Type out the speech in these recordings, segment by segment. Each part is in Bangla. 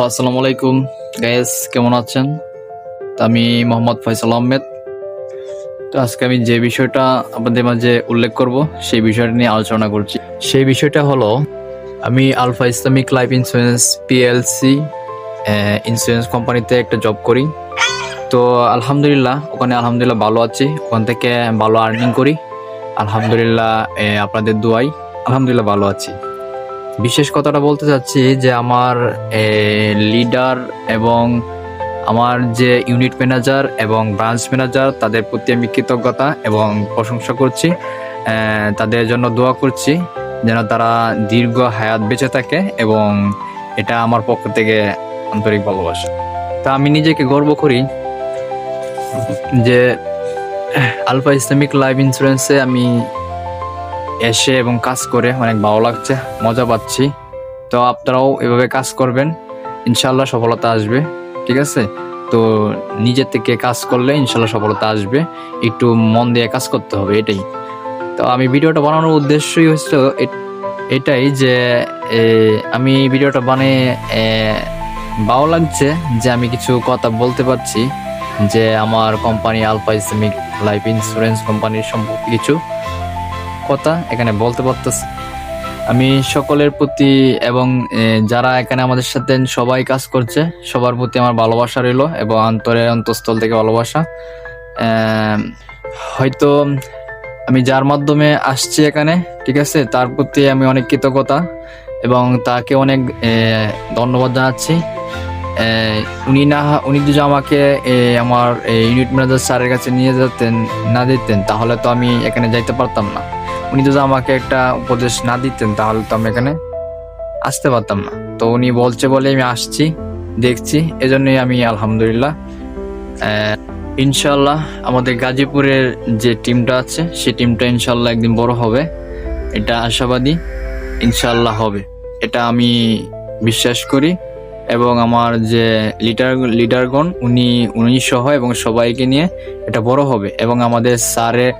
আসসালামু আলাইকুম গাইস, কেমন আছেন? তো আমি মোহাম্মদ ফয়সাল আহমেদ। তো আজকে আমি যে বিষয়টা আপনাদের মাঝে উল্লেখ করব সেই বিষয়টা নিয়ে আলোচনা করছি। সেই বিষয়টা হলো, আমি Alpha Islamic Life Insurance PLC insurance কোম্পানিতে একটা জব করি। তো আলহামদুলিল্লাহ ওখানে ভালো আছি। ওখান থেকে ভালো আর্নিং করি আলহামদুলিল্লাহ। আপনাদের দোয়াই আলহামদুলিল্লাহ ভালো আছি। বিশেষ কথাটা বলতে চাচ্ছি যে আমার লিডার এবং আমার যে ইউনিট ম্যানেজার এবং ব্রাঞ্চ ম্যানেজার, তাদের প্রতি আমি কৃতজ্ঞতা এবং প্রশংসা করছি। তাদের জন্য দোয়া করছি যেন তারা দীর্ঘ হায়াত বেঁচে থাকে, এবং এটা আমার পক্ষ থেকে আন্তরিক ভালোবাসা। তা আমি নিজেকে গর্ব করি যে আলফা ইসলামিক লাইফ ইন্স্যুরেন্সে আমি এসে এবং কাজ করে অনেক ভালো লাগছে, মজা পাচ্ছি। তো আপনারাও এভাবে কাজ করবেন, ইনশাল্লাহ সফলতা আসবে। ঠিক আছে? তো নিজের থেকে কাজ করলে ইনশাল্লাহ সফলতা আসবে, একটু মন দিয়ে কাজ করতে হবে, এটাই। তো আমি ভিডিওটা বানানোর উদ্দেশ্যই হচ্ছে এটাই যে আমি ভিডিওটা বানিয়ে ভালো লাগছে যে আমি কিছু কথা বলতে পারছি, যে আমার company Alpha Islamic Life Insurance কোম্পানির সম্পর্কে কিছু কথা এখানে বলতে পারতেছি। আমি সকলের প্রতি এবং যারা এখানে আমাদের সাথে সবাই কাজ করছে সবার প্রতি আমার ভালোবাসা রইল, এবং অন্তঃস্থল থেকে ভালোবাসা। হয়তো আমি যার মাধ্যমে আসছি এখানে, ঠিক আছে, তার প্রতি আমি অনেক কৃতজ্ঞতা এবং তাকে অনেক ধন্যবাদ জানাচ্ছি। উনি যদি আমাকে আমার ইউনিট ম্যানেজার স্যারের কাছে নিয়ে না দিতেন, তাহলে তো আমি এখানে যাইতে পারতাম না। উনি যদি আমাকে একটা উপদেশ না দিতেন, তাহলে তো আমি এখানে আসতে পারতাম না। তো উনি বলছে বলে আমি আসছি, দেখছি, এজন্যই আমি আলহামদুলিল্লাহ। ইনশাল্লাহ আমাদের গাজীপুরের যে টিমটা আছে সেই টিমটা ইনশাল্লাহ একদিন বড় হবে, এটা আশাবাদী। ইনশাল্লাহ হবে, এটা আমি বিশ্বাস করি। এবং আমার যে লিডারগণ উনি সহ এবং সবাইকে নিয়ে এটা বড় হবে। এবং আমাদের স্যারের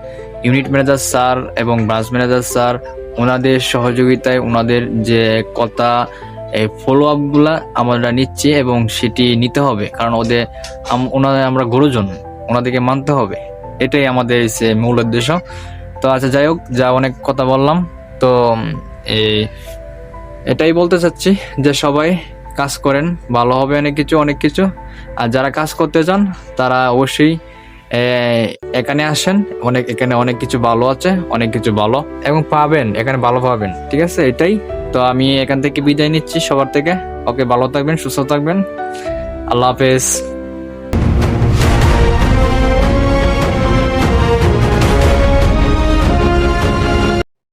ইউনিট ম্যানেজার স্যার এবং ব্রাঞ্চ ম্যানেজার স্যার, ওনাদের সহযোগিতায়, ওনাদের যে কথা ফলো আপগুলা আমরা নিচ্ছি, এবং সেটি নিতে হবে, কারণ ওনাদের আমরা গুরুজন, ওনাদেরকে মানতে হবে। এটাই আমাদের মূল উদ্দেশ্য। তো আচ্ছা, যাই হোক, যা অনেক কথা বললাম। তো এটাই বলতে চাচ্ছি যে সবাই কাজ করেন, ভালো হবে অনেক কিছু। আর যারা কাজ করতে চান তারা অবশ্যই এখানে আসেন। এখানে অনেক কিছু ভালো আছে, অনেক কিছু ভালো এবং পাবেন, এখানে ভালো পাবেন। ঠিক আছে, এটাই। তো আমি এখান থেকে বিদায় নিচ্ছি সবার থেকে। ওকে, ভালো থাকবেন, সুস্থ থাকবেন, আল্লাহ হাফেজ।